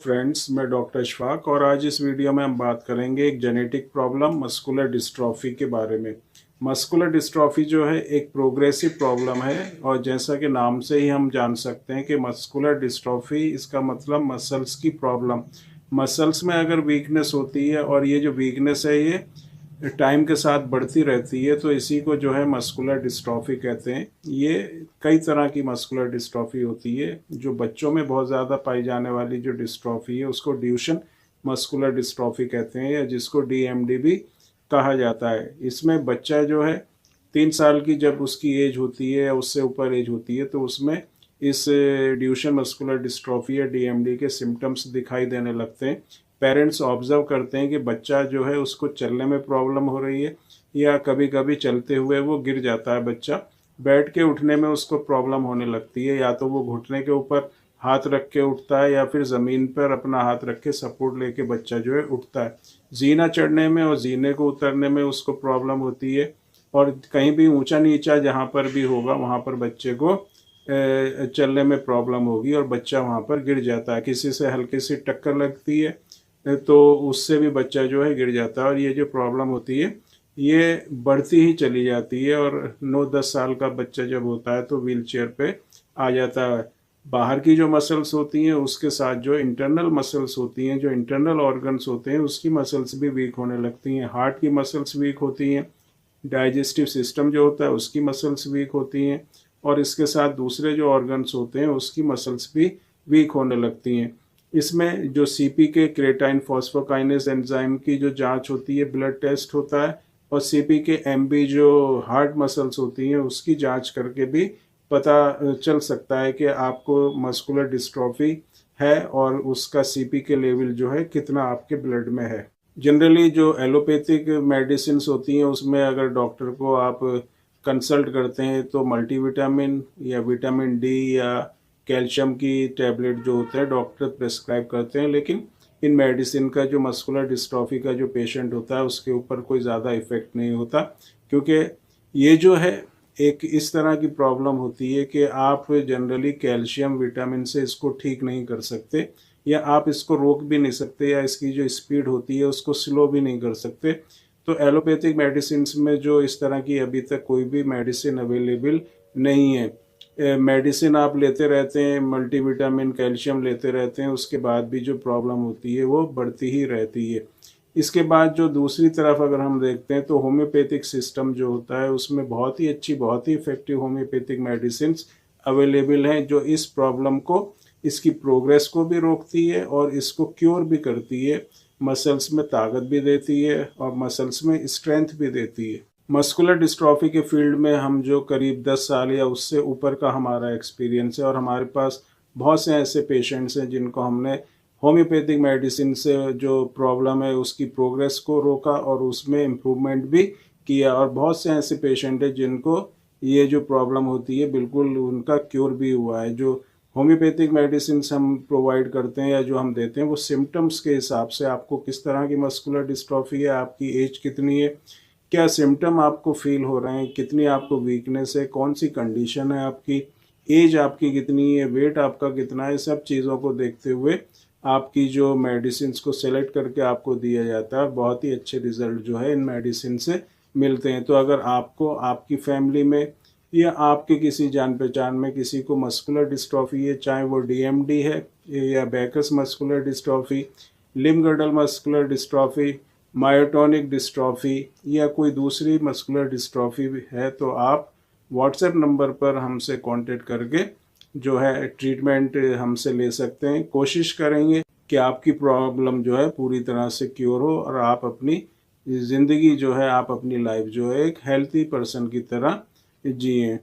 Friends, मैं doctor Ishfaq और आज इस वीडियो में हम बात करेंगे एक जेनेटिक प्रॉब्लम मस्कुलर डिस्ट्रॉफी के बारे में। मस्कुलर डिस्ट्रॉफी जो है एक प्रोग्रेसिव प्रॉब्लम है और जैसा कि नाम से ही हम जान सकते हैं कि मस्कुलर डिस्ट्रॉफी इसका मतलब मसल्स की प्रॉब्लम। मसल्स में अगर वीकनेस होती है और ये जो वीकनेस है ये टाइम के साथ बढ़ती रहती है, तो इसी को जो है मस्कुलर डिस्ट्रॉफी कहते हैं। ये कई तरह की मस्कुलर डिस्ट्रॉफी होती है। जो बच्चों में बहुत ज़्यादा पाई जाने वाली जो डिस्ट्रॉफी है उसको ड्यूशन मस्कुलर डिस्ट्रॉफी कहते हैं या जिसको डीएमडी भी कहा जाता है। इसमें बच्चा जो है 3 साल की जब उसकी एज होती है या उससे ऊपर एज होती है तो उसमें इस ड्यूशन मस्कुलर डिस्ट्रॉफी या डीएमडी के सिम्टम्स दिखाई देने लगते हैं। पेरेंट्स ऑब्जर्व करते हैं कि बच्चा जो है उसको चलने में प्रॉब्लम हो रही है या कभी कभी चलते हुए वो गिर जाता है बच्चा, बैठ के उठने में उसको प्रॉब्लम होने लगती है, या तो वो घुटने के ऊपर हाथ रख के उठता है या फिर ज़मीन पर अपना हाथ रख के सपोर्ट लेके बच्चा जो है उठता है। जीना चढ़ने में और जीने को उतरने में उसको प्रॉब्लम होती है और कहीं भी ऊंचा नीचा जहाँ पर भी होगा वहाँ पर बच्चे को चलने में प्रॉब्लम होगी और बच्चा वहाँ पर गिर जाता है। किसी से हल्की सी टक्कर लगती है तो उससे भी बच्चा जो है गिर जाता है और ये जो प्रॉब्लम होती है ये बढ़ती ही चली जाती है और 9-10 साल का बच्चा जब होता है तो व्हील चेयर पे आ जाता है। बाहर की जो मसल्स होती हैं उसके साथ जो इंटरनल मसल्स होती हैं, जो इंटरनल ऑर्गन्स होते हैं, उसकी मसल्स भी वीक होने लगती हैं। हार्ट की मसल्स वीक होती हैं, डाइजेस्टिव सिस्टम जो होता है उसकी मसल्स वीक होती हैं और इसके साथ दूसरे जो ऑर्गन्स होते हैं उसकी मसल्स भी वीक होने लगती हैं। इसमें जो सीपीके क्रेटाइन फॉस्फोकाइनेज एंजाइम की जो जांच होती है, ब्लड टेस्ट होता है, और सीपीके एमबी जो हार्ट मसल्स होती हैं उसकी जांच करके भी पता चल सकता है कि आपको मस्कुलर डिस्ट्रॉफी है और उसका सीपीके लेवल जो है कितना आपके ब्लड में है। जनरली जो एलोपैथिक मेडिसिन होती हैं उसमें अगर डॉक्टर को आप कंसल्ट करते हैं तो मल्टीविटामिन या विटामिन डी या कैल्शियम की टैबलेट जो होते हैं डॉक्टर प्रेस्क्राइब करते हैं, लेकिन इन मेडिसिन का जो मस्कुलर डिस्ट्रॉफी का जो पेशेंट होता है उसके ऊपर कोई ज़्यादा इफेक्ट नहीं होता, क्योंकि ये जो है एक इस तरह की प्रॉब्लम होती है कि आप जनरली कैल्शियम विटामिन से इसको ठीक नहीं कर सकते या आप इसको रोक भी नहीं सकते या इसकी जो स्पीड होती है उसको स्लो भी नहीं कर सकते। तो एलोपैथिक मेडिसिन में जो इस तरह की अभी तक कोई भी मेडिसिन अवेलेबल नहीं है। मेडिसिन आप लेते रहते हैं, मल्टीविटामिन कैल्शियम लेते रहते हैं, उसके बाद भी जो प्रॉब्लम होती है वो बढ़ती ही रहती है। इसके बाद जो दूसरी तरफ अगर हम देखते हैं तो होम्योपैथिक सिस्टम जो होता है उसमें बहुत ही अच्छी, बहुत ही इफेक्टिव होम्योपैथिक मेडिसिन अवेलेबल हैं जो इस प्रॉब्लम को, इसकी प्रोग्रेस को भी रोकती है और इसको क्योर भी करती है, मसल्स में ताकत भी देती है और मसल्स में स्ट्रेंथ भी देती है। मस्कुलर डिस्ट्रॉफी के फील्ड में हम जो करीब 10 साल या उससे ऊपर का हमारा एक्सपीरियंस है और हमारे पास बहुत से ऐसे पेशेंट्स हैं जिनको हमने होम्योपैथिक मेडिसिन से जो प्रॉब्लम है उसकी प्रोग्रेस को रोका और उसमें इम्प्रूवमेंट भी किया, और बहुत से ऐसे पेशेंट हैं जिनको ये जो प्रॉब्लम होती है बिल्कुल उनका क्योर भी हुआ है। जो होम्योपैथिक मेडिसिन हम प्रोवाइड करते हैं या जो हम देते हैं वो सिम्टम्स के हिसाब से, आपको किस तरह की मस्कुलर डिस्ट्रॉफी है, आपकी एज कितनी है, क्या सिम्टम आपको फील हो रहे हैं, कितनी आपको वीकनेस है, कौन सी कंडीशन है आपकी, एज आपकी कितनी है, वेट आपका कितना है, सब चीज़ों को देखते हुए आपकी जो मेडिसिन को सेलेक्ट करके आपको दिया जाता है। बहुत ही अच्छे रिजल्ट जो है इन मेडिसिन से मिलते हैं। तो अगर आपको, आपकी फैमिली में या आपके किसी जान पहचान में किसी को मस्कुलर डिस्ट्रॉफी है, चाहे वो डीएमडी है या Bacchus muscular dystrophy, limb girdle muscular dystrophy, myotonic dystrophy या कोई दूसरी मस्कुलर डिस्ट्रॉफी भी है, तो आप व्हाट्सएप नंबर पर हमसे कांटेक्ट करके जो है ट्रीटमेंट हमसे ले सकते हैं। कोशिश करेंगे कि आपकी प्रॉब्लम जो है पूरी तरह से क्योर हो और आप अपनी ज़िंदगी जो है, आप अपनी लाइफ जो है एक हेल्थी पर्सन की तरह जिएं।